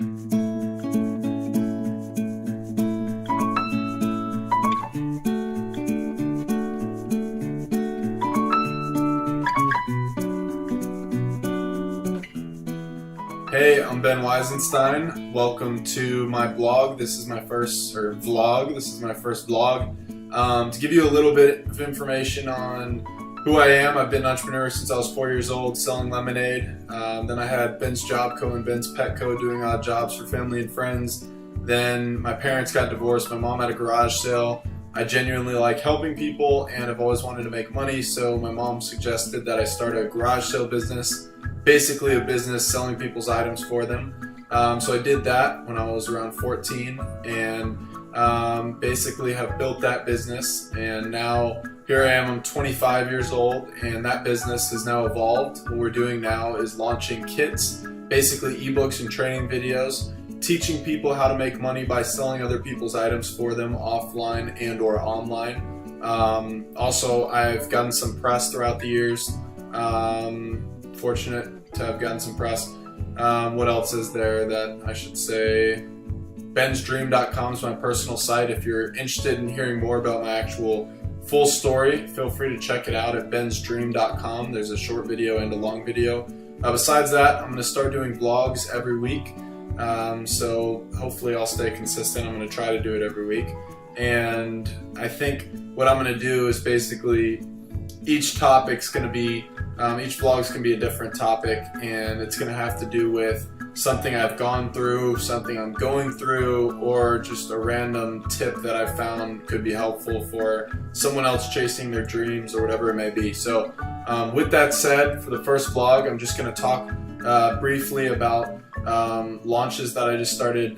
Hey, I'm Weissenstein. Welcome to my blog. This is my first vlog. This is my first vlog. To give you a little bit of information on who I am, I've been an entrepreneur since I was 4 years old, selling lemonade. Then I had Ben's Job Co. and Ben's Pet Co. doing odd jobs for family and friends. Then my parents got divorced. My mom had a garage sale. I genuinely like helping people and I've always wanted to make money, so my mom suggested that I start a garage sale business. Basically a business selling people's items for them. So I did that when I was around 14 and basically have built that business, and now here I am, I'm 25 years old, and that business has now evolved. What we're doing now is launching kits, basically ebooks and training videos, teaching people how to make money by selling other people's items for them offline and or online. Also, I've gotten some press throughout the years. Fortunate to have gotten some press. What else is there that I should say? bensdream.com is my personal site. If you're interested in hearing more about my actual full story, feel free to check it out at bensdream.com. There's a short video and a long video. Besides that, I'm going to start doing vlogs every week. So hopefully I'll stay consistent. I'm going to try to do it every week. And I think what I'm going to do is basically each topic's going to be each vlog's going to be a different topic, and it's going to have to do with something I've gone through, something I'm going through, or just a random tip that I found could be helpful for someone else chasing their dreams or whatever it may be. So with that said, for the first vlog, I'm just going to talk briefly about launches that I just started,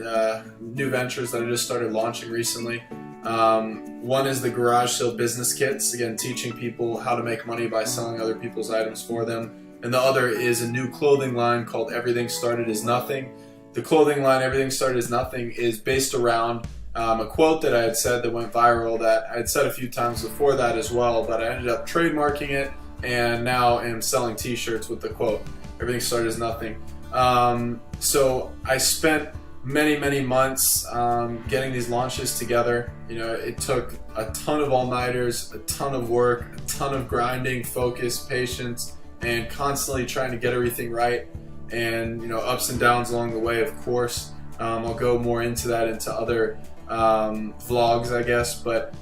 new ventures that I just started launching recently. One is the garage sale business kits, again teaching people how to make money by selling other people's items for them. And the other is a new clothing line called Everything Started As Nothing. The clothing line Everything Started As Nothing is based around a quote that I had said that went viral, that I had said a few times before that as well, but I ended up trademarking it and now am selling t-shirts with the quote, Everything Started As Nothing. So I spent many months getting these launches together. You know, it took a ton of all-nighters, a ton of work, a ton of grinding, focus, patience, and constantly trying to get everything right, and you know, ups and downs along the way, of course. I'll go more into that into other vlogs, I guess, but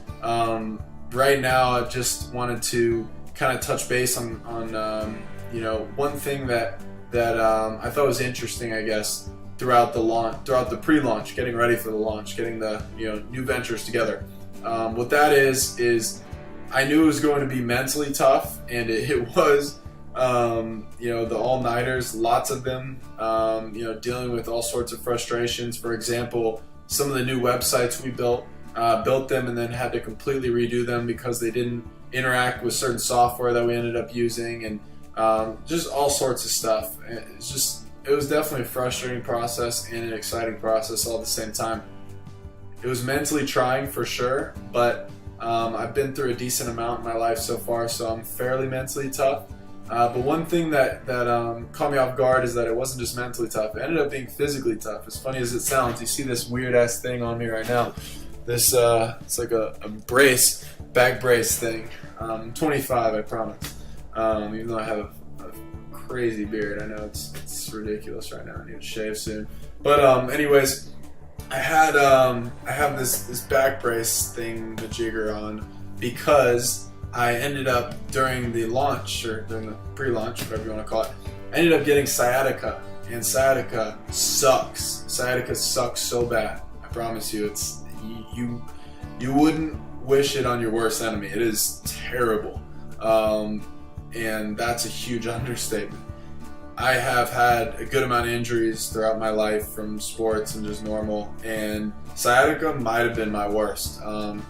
right now I just wanted to kind of touch base on you know, one thing that I thought was interesting, I guess, throughout the pre-launch, getting ready for the launch, getting the new ventures together. What that is I knew it was going to be mentally tough, and it was. The all-nighters, lots of them. Dealing with all sorts of frustrations. For example, some of the new websites we built them and then had to completely redo them because they didn't interact with certain software that we ended up using, and just all sorts of stuff. It was definitely a frustrating process and an exciting process all at the same time. It was mentally trying for sure, but I've been through a decent amount in my life so far, so I'm fairly mentally tough. But one thing that caught me off guard is that it wasn't just mentally tough. It ended up being physically tough. As funny as it sounds, you see this weird ass thing on me right now. This it's like a brace, back brace thing. I'm 25, I promise. Even though I have a crazy beard. I know it's ridiculous right now. I need to shave soon. But anyways, I have this back brace thing, the jigger on, because I ended up during the launch, or during the pre-launch, whatever you want to call it, I ended up getting sciatica, and sciatica sucks. Sciatica sucks so bad. I promise you, it's you wouldn't wish it on your worst enemy. It is terrible. And that's a huge understatement. I have had a good amount of injuries throughout my life from sports and just normal, and sciatica might have been my worst.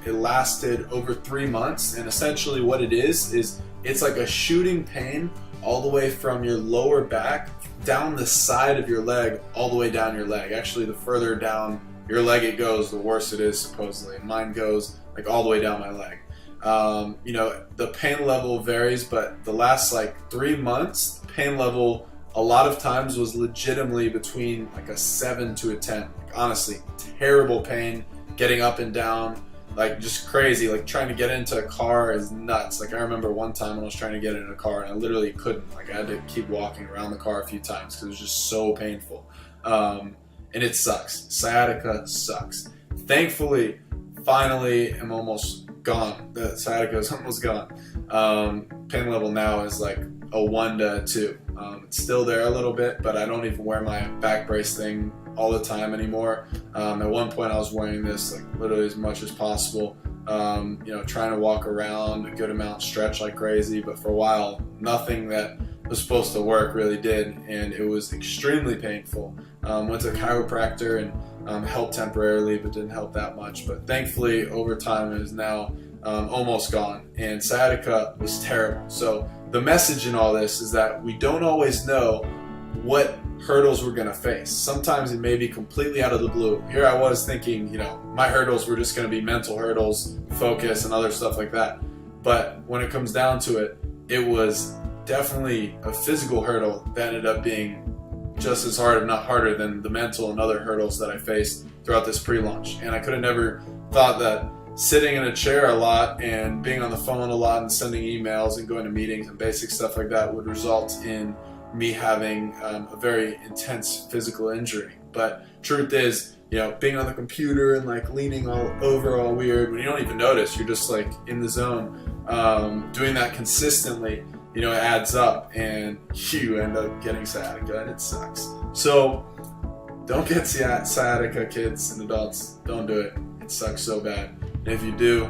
It lasted over 3 months, and essentially what it is it's like a shooting pain all the way from your lower back down the side of your leg all the way down your leg. Actually, the further down your leg it goes, the worse it is supposedly. Mine goes like all the way down my leg. The pain level varies, but the last like 3 months, pain level a lot of times was legitimately between like a 7 to a 10. Like, honestly, terrible pain, getting up and down, like just crazy. Like trying to get into a car is nuts. Like I remember one time when I was trying to get in a car and I literally couldn't. Like I had to keep walking around the car a few times because it was just so painful. And it sucks. Sciatica sucks. Thankfully, finally, I'm almost gone. The sciatica is almost gone. Pain level now is like a 1 to a 2. It's still there a little bit, but I don't even wear my back brace thing all the time anymore. At one point I was wearing this like literally as much as possible, trying to walk around a good amount, stretch like crazy, but for a while nothing that was supposed to work really did, and it was extremely painful. Went to a chiropractor and helped temporarily, but didn't help that much. But thankfully over time it is now almost gone, and sciatica was terrible. So the message in all this is that we don't always know what hurdles we're going to face. Sometimes it may be completely out of the blue. Here I was thinking, my hurdles were just going to be mental hurdles, focus, and other stuff like that. But when it comes down to it, it was definitely a physical hurdle that ended up being just as hard, if not harder, than the mental and other hurdles that I faced throughout this pre-launch. And I could have never thought that sitting in a chair a lot and being on the phone a lot and sending emails and going to meetings and basic stuff like that would result in me having a very intense physical injury. But truth is, being on the computer and like leaning all over all weird when you don't even notice, you're just like in the zone, doing that consistently, it adds up and you end up getting sciatica, and it sucks. So don't get sciatica, kids and adults. Don't do it. It sucks so bad. And if you do,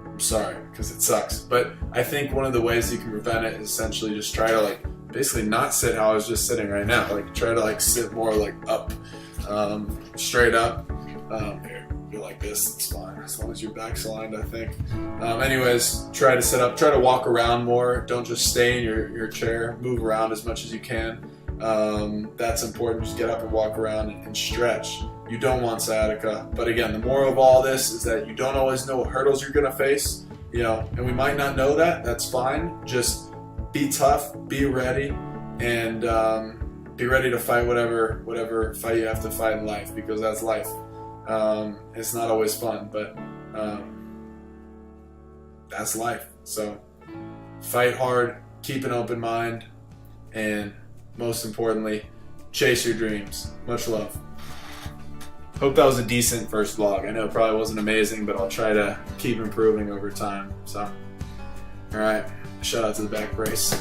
I'm sorry, because it sucks. But I think one of the ways you can prevent it is essentially just try to basically not sit how I was just sitting right now. Try to sit more up, straight up. Here, do like this, it's fine, as long as your back's aligned, I think. Anyways, try to sit up, try to walk around more. Don't just stay in your chair, move around as much as you can. That's important. Just get up and walk around and stretch. You don't want sciatica. But again, the moral of all this is that you don't always know what hurdles you're gonna face, and we might not know that. That's fine. Just be tough, be ready, and be ready to fight whatever fight you have to fight in life, because that's life. It's not always fun, but that's life. So fight hard, keep an open mind, and most importantly, chase your dreams. Much love. Hope that was a decent first vlog. I know it probably wasn't amazing, but I'll try to keep improving over time. So, alright, shout out to the back brace.